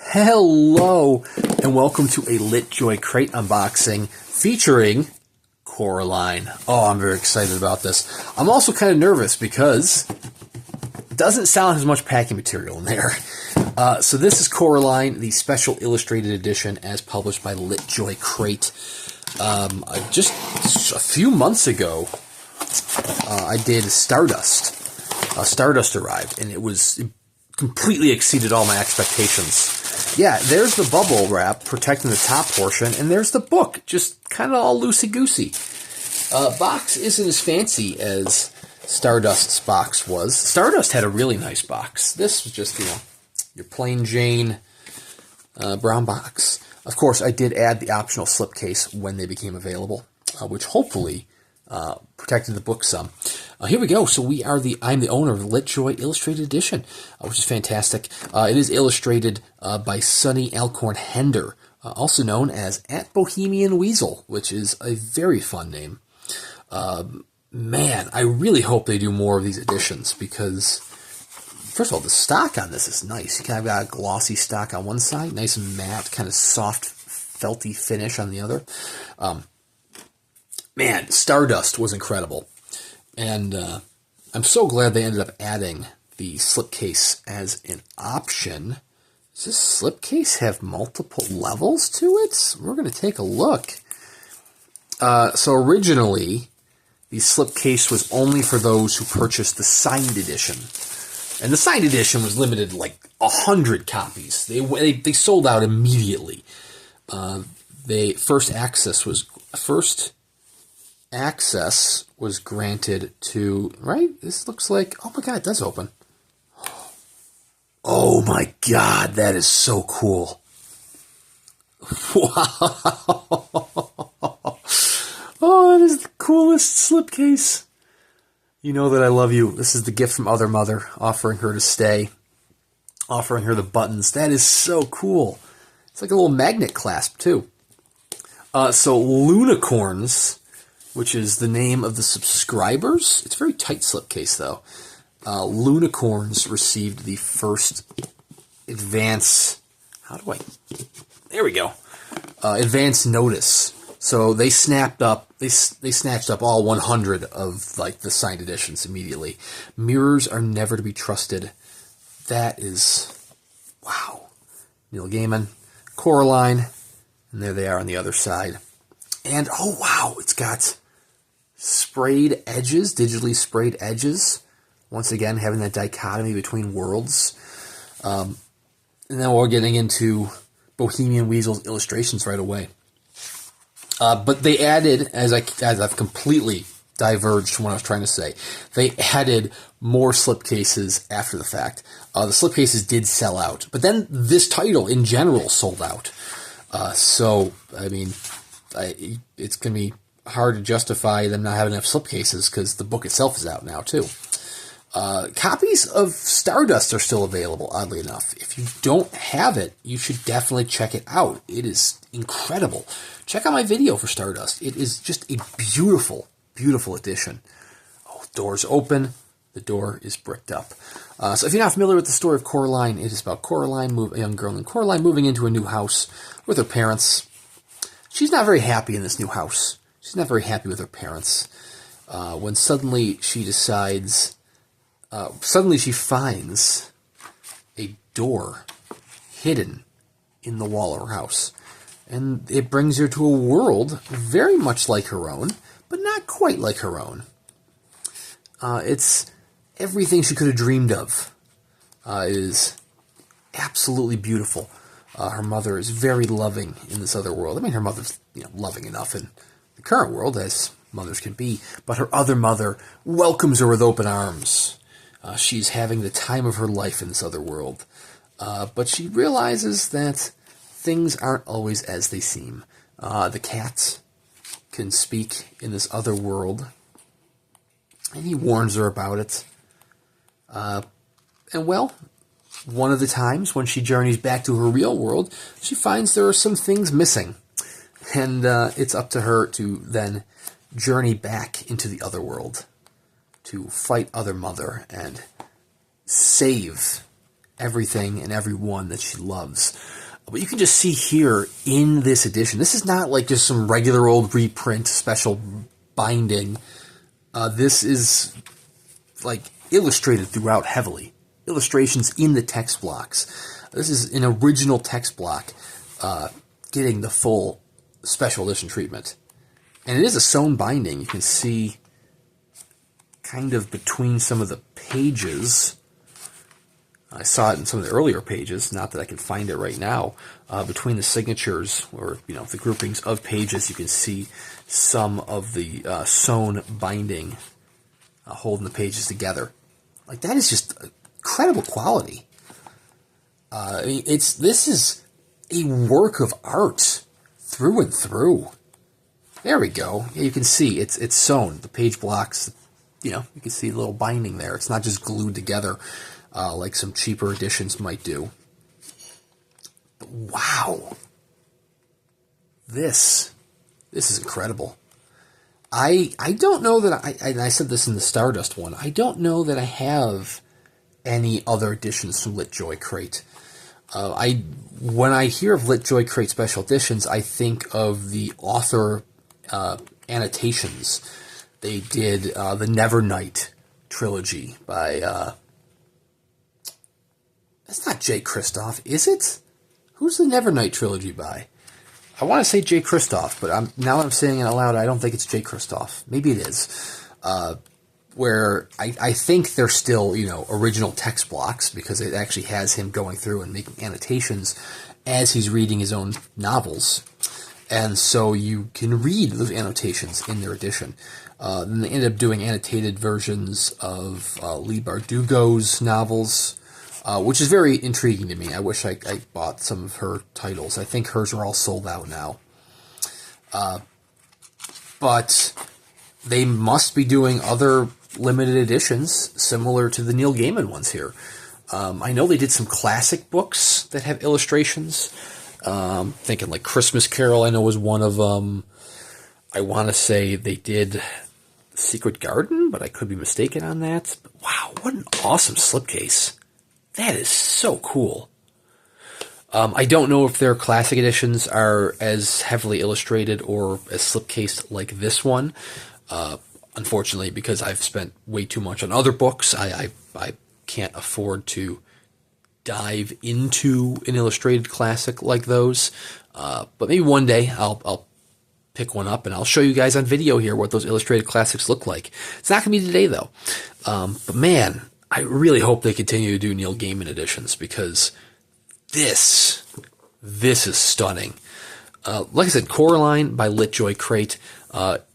Hello, and welcome to a LitJoy Crate unboxing featuring Coraline. Oh, I'm very excited about this. I'm also kind of nervous because it doesn't sound as much packing material in there. So this is Coraline, the special illustrated edition as published by LitJoy Crate. Just a few months ago, I did Stardust. Stardust arrived, and it completely exceeded all my expectations. Yeah, there's the bubble wrap protecting the top portion, and there's the book, just kind of all loosey-goosey. Box isn't as fancy as Stardust's box was. Stardust had a really nice box. This was just, your plain Jane brown box. Of course, I did add the optional slipcase when they became available, which hopefully protected the book some. Here we go. So I'm the owner of the LitJoy Illustrated Edition, which is fantastic. It is illustrated by Soni Alcorn-Hender, also known as @Bohemian Weasel, which is a very fun name. Man, I really hope they do more of these editions because, first of all, the stock on this is nice. You kind of got a glossy stock on one side, nice and matte, kind of soft, felty finish on the other. Man, Stardust was incredible. And I'm so glad they ended up adding the slipcase as an option. Does this slipcase have multiple levels to it? We're going to take a look. So originally, the slipcase was only for those who purchased the signed edition. And the signed edition was limited to like 100 copies. They sold out immediately. First access was granted to, right? This looks like, oh my god, it does open. Oh my god, that is so cool. Wow. Oh, that is the coolest slipcase. You know that I love you. This is the gift from Other Mother, offering her to stay, offering her the buttons. That is so cool. It's like a little magnet clasp, too. So Lunicorns, which is the name of the subscribers. It's a very tight slipcase, though. Lunicorns received the first advance... There we go. Advance notice. So they snapped up... They snatched up all 100 of, like, the signed editions immediately. Mirrors are never to be trusted. That is... Wow. Neil Gaiman. Coraline. And there they are on the other side. And, oh, wow, it's got sprayed edges, digitally sprayed edges. Once again, having that dichotomy between worlds. And then we're getting into Bohemian Weasel's illustrations right away. But they added, as I've completely diverged from what I was trying to say, they added more slipcases after the fact. The slipcases did sell out. But then this title, in general, sold out. So, I mean... it's going to be hard to justify them not having enough slipcases because the book itself is out now, too. Copies of Stardust are still available, oddly enough. If you don't have it, you should definitely check it out. It is incredible. Check out my video for Stardust. It is just a beautiful, beautiful edition. Oh, doors open. The door is bricked up. So if you're not familiar with the story of Coraline, it is about Coraline, a young girl named Coraline, moving into a new house with her parents. She's not very happy in this new house. She's not very happy with her parents. When suddenly she decides... suddenly she finds a door hidden in the wall of her house. And it brings her to a world very much like her own, but not quite like her own. It's everything she could have dreamed of. It is absolutely beautiful. Her mother is very loving in this other world. I mean, her mother's loving enough in the current world, as mothers can be. But her other mother welcomes her with open arms. She's having the time of her life in this other world. But she realizes that things aren't always as they seem. The cat can speak in this other world. And he warns her about it. One of the times when she journeys back to her real world, she finds there are some things missing. And it's up to her to then journey back into the other world to fight Other Mother and save everything and everyone that she loves. But you can just see here in this edition, this is not like just some regular old reprint special binding. This is like illustrated throughout heavily. Illustrations in the text blocks. This is an original text block getting the full special edition treatment. And it is a sewn binding. You can see kind of between some of the pages. I saw it in some of the earlier pages, not that I can find it right now. Between the signatures, or the groupings of pages, you can see some of the sewn binding holding the pages together. Like, that is just incredible quality. This is a work of art through and through. There we go. Yeah, you can see it's sewn. The page blocks, you can see a little binding there. It's not just glued together like some cheaper editions might do. But wow. This is incredible. I don't know that I said this in the Stardust one, I don't know that I have any other editions from LitJoy Crate. When I hear of LitJoy Crate special editions, I think of the author annotations. They did the Nevernight trilogy by... That's not Jay Kristoff, is it? Who's the Nevernight trilogy by? I want to say Jay Kristoff, but now I'm saying it out loud, I don't think it's Jay Kristoff. Maybe it is. Where I think they're still, original text blocks, because it actually has him going through and making annotations as he's reading his own novels. And so you can read those annotations in their edition. Then they ended up doing annotated versions of Leigh Bardugo's novels, which is very intriguing to me. I wish I bought some of her titles. I think hers are all sold out now. But they must be doing other limited editions similar to the Neil Gaiman ones here. I know they did some classic books that have illustrations. Thinking like Christmas Carol, I know was one of them. I want to say they did Secret Garden, but I could be mistaken on that. But wow, what an awesome slipcase. That is so cool. I don't know if their classic editions are as heavily illustrated or as slipcased like this one. Unfortunately, because I've spent way too much on other books, I can't afford to dive into an illustrated classic like those. But maybe one day I'll pick one up and I'll show you guys on video here what those illustrated classics look like. It's not going to be today, though. But man, I really hope they continue to do Neil Gaiman editions, because this is stunning. Like I said, Coraline by LitJoy Crate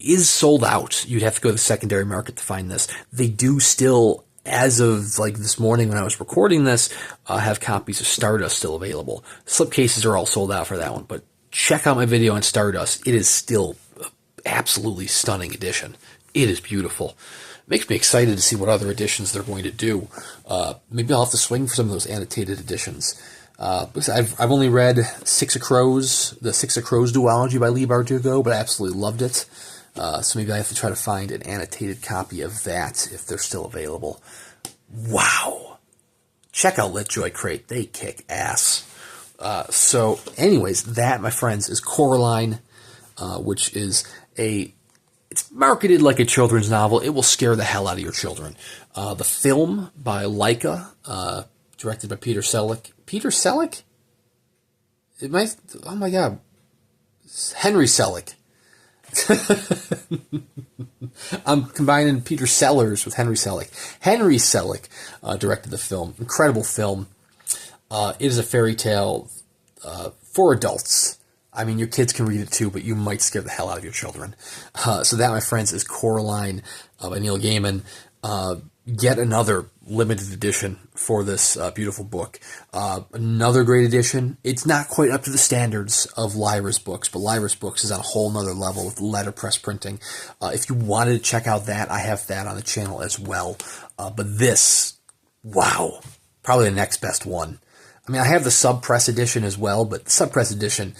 is sold out. You'd have to go to the secondary market to find this. They do still, as of like this morning when I was recording this, have copies of Stardust still available. Slipcases are all sold out for that one, but check out my video on Stardust. It is still an absolutely stunning edition. It is beautiful. Makes me excited to see what other editions they're going to do. Maybe I'll have to swing for some of those annotated editions. I've only read the Six of Crows duology by Leigh Bardugo, but I absolutely loved it. So maybe I have to try to find an annotated copy of that if they're still available. Wow. Check out LitJoy Crate. They kick ass. So anyways, that, my friends, is Coraline, which is it's marketed like a children's novel. It will scare the hell out of your children. The film by Laika, directed by Peter Selleck. Peter Selleck? Oh my God. Henry Selleck. I'm combining Peter Sellers with Henry Selleck. Henry Selleck directed the film. Incredible film. It is a fairy tale for adults. I mean, your kids can read it too, but you might scare the hell out of your children. So that, my friends, is Coraline by Neil Gaiman. Yet another limited edition for this beautiful book. Another great edition. It's not quite up to the standards of Lyra's books, but Lyra's books is on a whole nother level with letterpress printing. If you wanted to check out that, I have that on the channel as well. But this, wow, probably the next best one. I mean, I have the sub-press edition as well, but the sub-press edition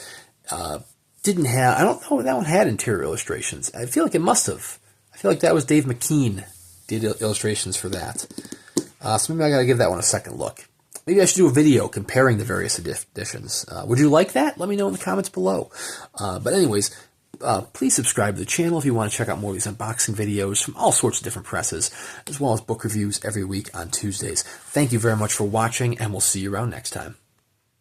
didn't have, I don't know if that one had interior illustrations. I feel like it must have. I feel like that was Dave McKean did illustrations for that. So maybe I got to give that one a second look. Maybe I should do a video comparing the various editions. Would you like that? Let me know in the comments below. But anyways, please subscribe to the channel if you want to check out more of these unboxing videos from all sorts of different presses, as well as book reviews every week on Tuesdays. Thank you very much for watching, and we'll see you around next time.